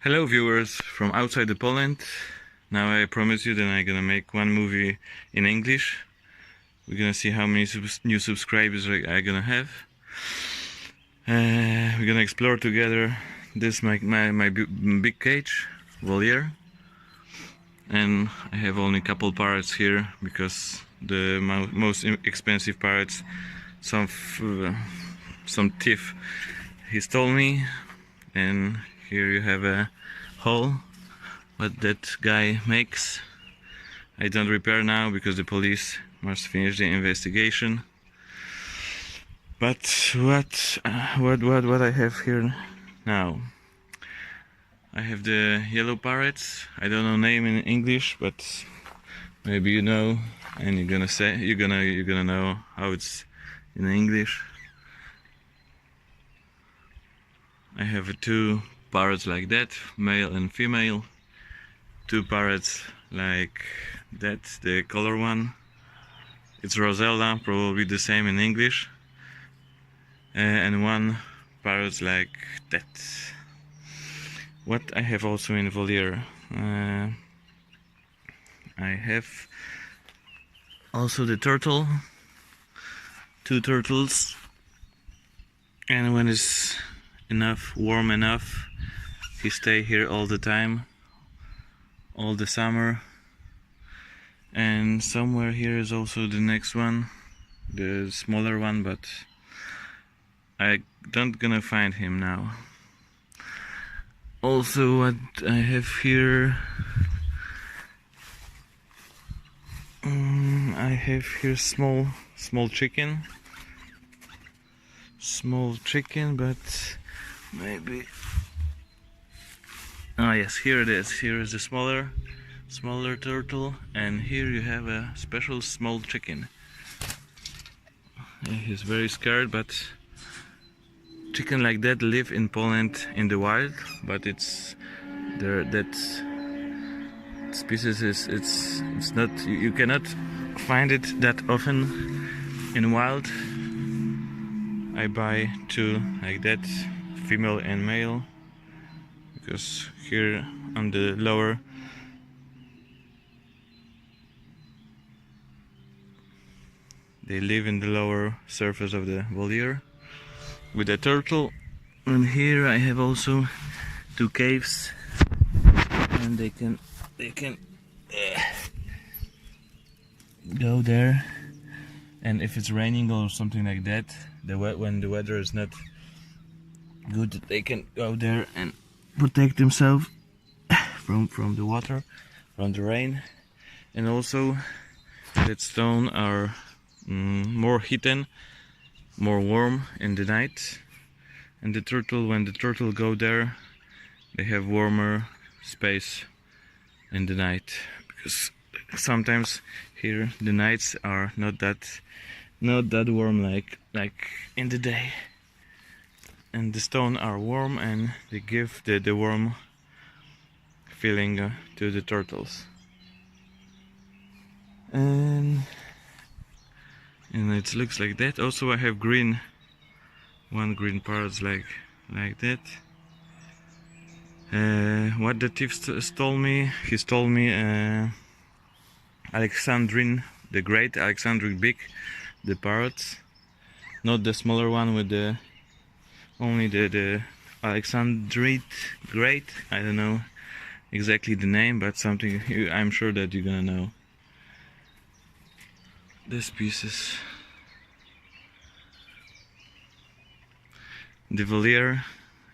Hello viewers from outside the Poland. Now I promise you that I'm gonna make one movie in English. We're gonna see how many new subscribers I'm gonna have. We're gonna explore together this my big cage, voliere. And I have only a couple parrots here because the most expensive parrots, some thief he stole me. And here you have a hole what that guy makes. I don't repair now because the police must finish the investigation. But what I have here now? I have the yellow parrots. I don't know name in English, but maybe you know, and you're gonna know how it's in English. I have two parrots like that, male and female. Two parrots like that, the color one. It's Rosella, probably the same in English. And one parrot like that. What I have also in voliere, I have also the turtle, two turtles, and when it's warm enough, he stay here all the time, all the summer. And somewhere here is also the next one, the smaller one, but I don't gonna find him now. Also, what I have here, I have here small chicken, but maybe. Ah yes, here it is. Here is the smaller turtle, and here you have a special small chicken. He's very scared, but chicken like that live in Poland in the wild, but it's there. That species is it's not, you cannot find it that often in wild. I buy two like that, female and male, because here on the lower they live in the lower surface of the voliere with a turtle. And here I have also two caves, and they can go there. And if it's raining or something like that, when the weather is not good, they can go there and protect themselves from the water, from the rain. And also that stone are more hidden, more warm in the night. And the turtle, when the turtle go there, they have warmer space in the night, because sometimes here the nights are not that warm like in the day, and the stone are warm and they give the warm feeling to the turtles. And it looks like that. Also I have one green parrot like that. What the thief stole me? He stole me Alexandrine, the great Alexandrine big, the parrots, not the smaller one with only the Alexandrite great. I don't know exactly the name, but something I'm sure that you're gonna know. This pieces. The voliere,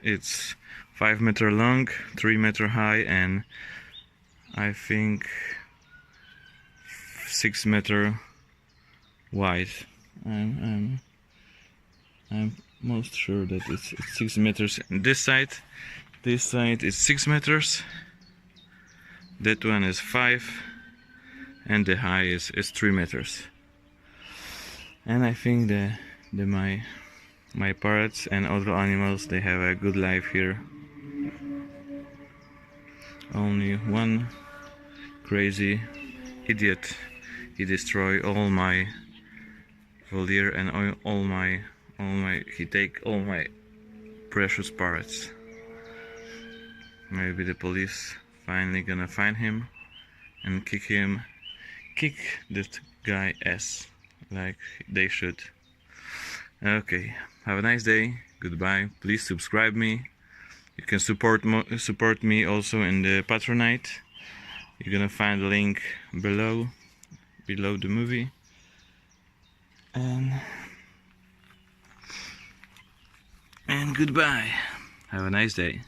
it's 5 meter long, 3 meter high, and I think 6 meter wide. I'm most sure that it's 6 meters. And this side is 6 meters. That one is 5, and the high is 3 meters. And I think my parrots and other animals, they have a good life here. Only one crazy idiot, he destroy all my voliere and he take all my precious parrots. Maybe the police finally gonna find him and kick this guy ass like they should. Okay, have a nice day. Goodbye. Please subscribe me. You can support me also in the Patronite. You're gonna find the link below the movie. And goodbye. Have a nice day.